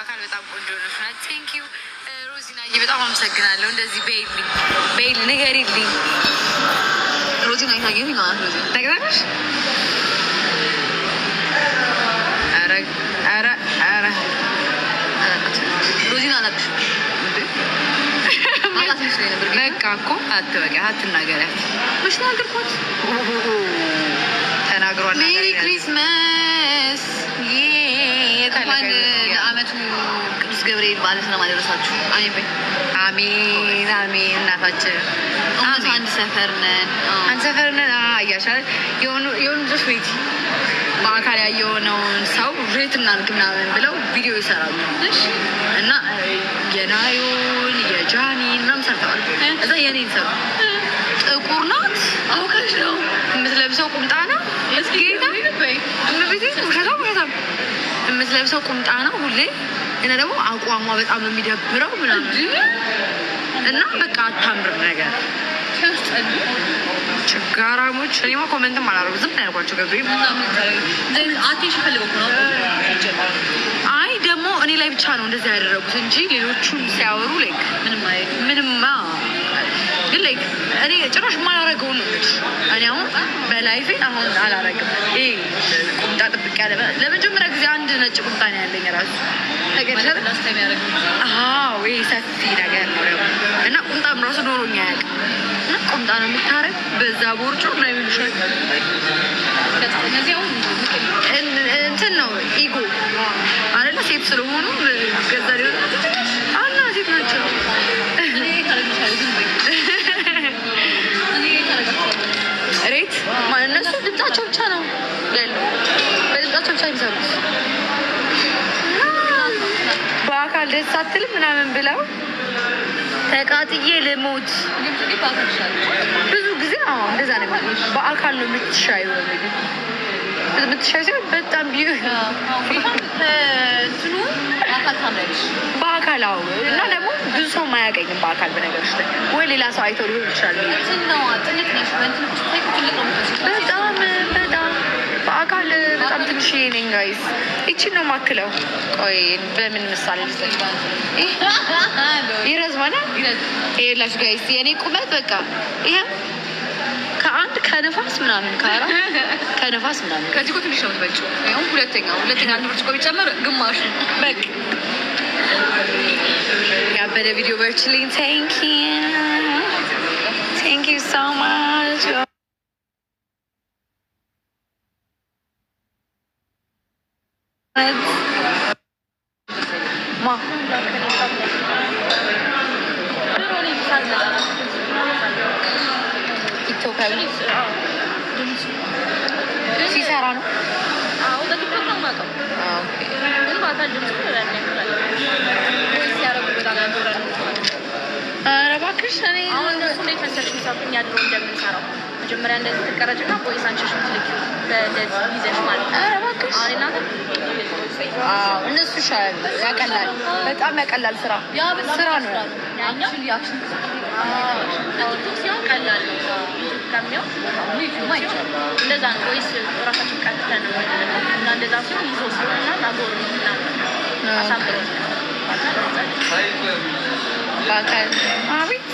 በአካል በጣም ቆንጆ ነሽ። ቴንክ ዩ ሮዚናዬ፣ በጣም አመሰግናለሁ። እንደዚህ በይል ንገሪልኝ። ሮዚና ይታገኝ ነው ሮዚ ተግባራሽ ሮዚና አላቅሽ በቃ እኮ አትበቃ አትናገሪያት። መች ናገርኳት? ተናግሯል። ሜሪ ክሪስማስ እንኳን ለአመቱ ቅዱስ ገብርኤል በዓለ ሰላም አደረሳችሁ። አሜን በይ። አሜን አሜን። እናታችን አንድ ሰፈር ነን አያሻል የሆኑ ልጆች ቤት በአካል ያየሆነውን ሰው ሬት እናድርግ ምናምን ብለው ቪዲዮ ይሰራሉ እና የናዮን የጃኒን ምናምን ሰርተዋል። እዛ የኔን ሰሩ ጥቁር ናት አውቃሽ ነው የምትለብሰው ቁምጣ ነው ውሸታም የምትለብሰው ቁምጣ ነው ሁሌ እና ደግሞ አቋሟ በጣም ነው የሚደብረው ምናምን እና በቃ አታምር ነገር ችጋራሞች። እኔማ ኮመንትም አላደረጉ ዝም ያልኳቸው ገብቶኝ አይ ደግሞ እኔ ላይ ብቻ ነው እንደዚህ ያደረጉት እንጂ ሌሎቹን ሲያወሩ ላይክ ምንም ግን ላይክ እኔ ጭራሽ ማላረገው ነው እንግዲህ እኔ አሁን በላይፌ አሁን አላረግም። ይሄ ቁምጣ ጥብቅ ያለ ለመጀመሪያ ጊዜ አንድ ነጭ ቁምጣ ነው ያለኝ ራሱ ተገርሻለ። ይሄ ሰፊ ነገር ነው እና ቁምጣም ራሱ ኖሮኛ ያውቅ እና ቁምጣ ነው የምታረግ በዛ ቦርጮ እና የሚሉሻል እንትን ነው ኢጎ አለ ሴት ስለሆኑ ገዛ ሊሆን አና ሴት ናቸው። ሬት እነሱ ድምጻቸው ብቻ ነው ያለው በድምጻቸው ብቻ የሚሰሩት በአካል ደስ አትልም ምናምን ብለው ተቃጥዬ ልሞት ብዙ ጊዜ እንደዛ ነው በአካል ነው የምትሻዩ ሲሆን በጣም እንትኑ በአካል እና ደግሞ ብዙ ሰው ማያገኝም በአካል በነገሮች ላይ ወይ ሌላ ሰው አይተው ሊሆን ይችላል። በጣም በአካል በጣም ትንሽ ነኝ ጋይስ። ይቺን ነው ማክለው። ቆይ በምን ምሳሌ ይረዝማል ይላችሁ ጋይስ። የኔ ቁመት በቃ ይሄ ከአንድ ከነፋስ ምናምን ከነፋስ ምናምን ከዚህ እኮ ትንሽ ነው የምትበልጪው። ይኸውም ሁለተኛ አንድ ብርጭቆ ቢጨመር ግማሹ በቃ ያበደ ቪዲዮ በርችልኝ። ቴንክ ዩ ሶ ማች ሲሰራ ነው እባክሽ እኔ አሁን እነሱ እንዴት መሰለሽ የሚሰሩኝ ያድሮ እንደምንሰራው መጀመሪያ እንደዚህ ትቀረጭና ፖሊስ አንቺሽ ትልክ በደዚህ ይዘሽ ማለት ነው። እባክሽ አሁን እናንተ እነሱ ይሻላል፣ ያቀላል፣ በጣም ያቀላል። ስራ ነው ያችን ሲሆን ቀላል ነው ከሚያው እንደዛ ነው ወይስ ራሳችን ቀጥተን ነው እና እንደዛ ሲሆን ይዞ ሲሆንና ናጎር እና አሳብሮ በአካል አቤት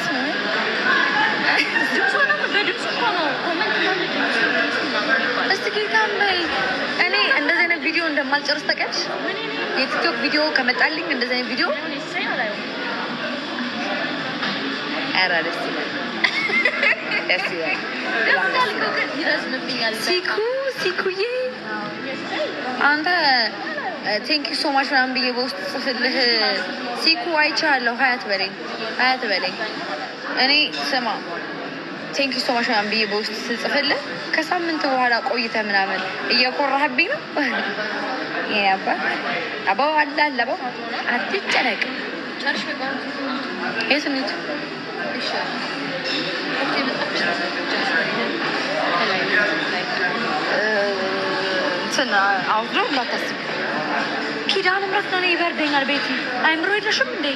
እስቲ ጌታም በይ። እኔ እንደዚህ አይነት ቪዲዮ እንደማልጨርስ ተቀች የቲክቶክ ቪዲዮ ከመጣልኝ እንደዚህ አይነት ቪዲዮ ኧረ ደስ ይላል። ሲኩዬ አንተ ቴንክ ዩ ሶ ማች ምናምን ብዬ በውስጥ ጽፍልህ ሲኩ አይቻለሁ። ሀያት በለኝ እኔ ስማ ቴንክ ዩ ሶ ማች ምናምን ብዬ በውስጥ ስጽፍልህ ከሳምንት በኋላ ቆይተህ ምናምን እየኮራህብኝ ነው። አባው አላለበው አትጨነቅ። የስሜቱ አውዶ ላታስብ ኪዳነ ምሕረት ነው ይበርደኛል። ቤቲ አይምሮ የለሽም እንዴ?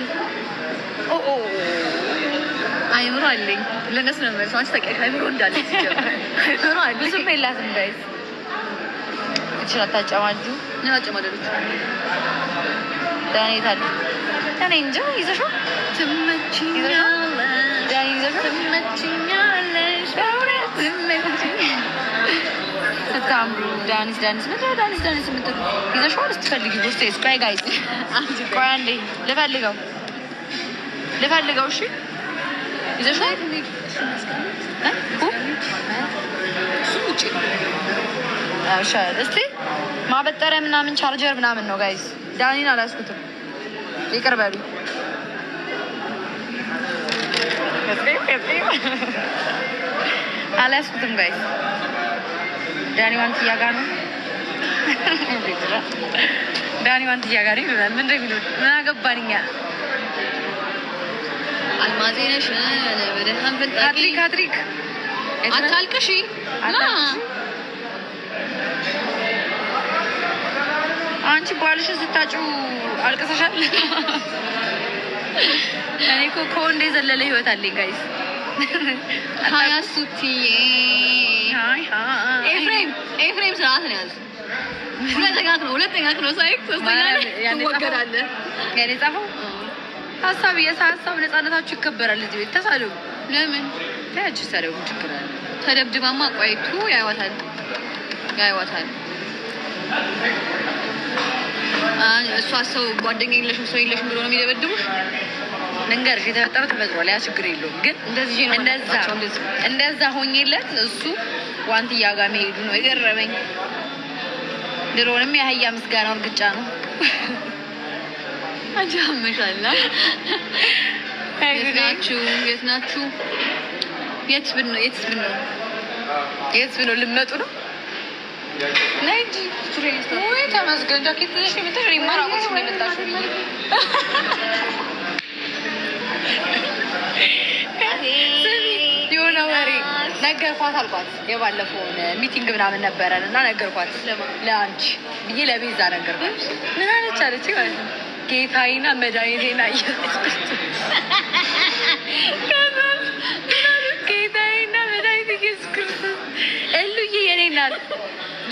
አይምሮ አለኝ። ለነሱ ነው ማለት አንቺ ታውቂያለሽ አይምሮ እንዳለኝ አይምሮ አለኝ። ብዙም የላትም ጋይስ ይችላል። ታጨማጁ ነው ታጨማደሉት ዳኒ ታዲያ ዳኒ እንጂ ይዘሽው ትመችኛለሽ ዳኒ ይዘሽው ትመችኛለሽ ስታምሩ ዳኒስ ምንድን ነው ዳኒስ የምትሉ ይዘሽው ስትፈልጊ ውስጥ ስቃይ ጋይዝ ቆይ አንዴ ልፈልገው እሺ ይዘሽው እስቲ ማበጠሪያ ምናምን ቻርጀር ምናምን ነው ጋይዝ። ዳኒን አላስኩትም ይቅር በሉ። አላስኩትም ጋይዝ። ዳኒ ዋንትያ ጋር ነው ዳኒ ዋንትያ ጋር ይሉናል። ምን እንደሚሉት ምን አገባን እኛ። አልማዜ ነሽ በደህና ፈጣቂ ካትሪክ አታልቅሺ አንቺ ባልሽን ስታጩ አልቅሰሻል። እኔ እኮ ከወንድ የዘለለ ህይወት አለኝ ጋይስ። ሀያ ሱትዬ ኤፍሬም ስርዓት ነው ያዝ። ሁለተኛ ነው ሳይክ ሶስተኛ ትወገዳለህ። ያኔ ጻፈው ሀሳብ ነፃነታችሁ ይከበራል። እዚህ ቤት ተሳደቡ። ለምን ታያችሁ? ሰደቡ ችግር አለ። ተደብድባማ ቆይቱ ያይዋታል። እሷ ሰው ጓደኛ የለሽም ሰው የለሽም ብሎ ነው የሚደበድቡሽ። ልንገርሽ የተፈጠረው ተፈጥሯል። ያ ችግር የለውም ግን እንደዛ ሆኜለት እሱ ዋንትያ ጋር መሄዱ ነው የገረመኝ። ድሮንም የአህያ ምስጋናው እርግጫ ነው። አጃምሻላ የት ናችሁ? የት ብነው ልመጡ ነው? ነይ እንጂ ወይ ተመስገን። ጃኬት ትንሽ የምትሽ ማራቆች ነው የመጣሽው። የሆነ ወሬ ነገርኳት አልኳት። የባለፈውን ሚቲንግ ምናምን ነበረን እና ነገርኳት ለአንቺ ብዬ ለቤዛ ነገርኳት። ምን አለች ማለት ነው ጌታዬና መድኃኒቴና ኢየሱስ ክርስቶስ ጌታዬና መድኃኒቴ ኢየሱስ ክርስቶስ እሉዬ የኔ ናት።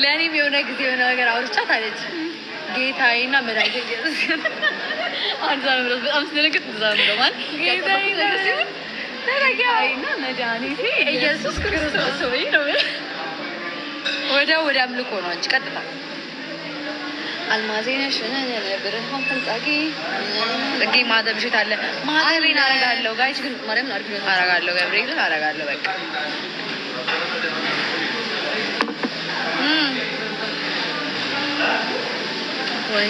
ለእኔም የሆነ ጊዜ የሆነ ነገር አውርቻት አለች ጌታዬና መድኃኒቴ ኢየሱስ በጣም ስለነገጥ ማለት ጌታዬና መድኃኒቴ ኢየሱስ ክርስቶስ ወይ ነው። ወደ አምልኮ ነው አንቺ ቀጥታ አልማዜ ነሽ ብርሃን ፈንጣቂ ጽጌ ማተብ ምሽት አለ። ማተቤን አረጋለሁ ጋይስ ግን ማርያምን አረጋለሁ ገብርኤልን አረጋለሁ በቃ ወይ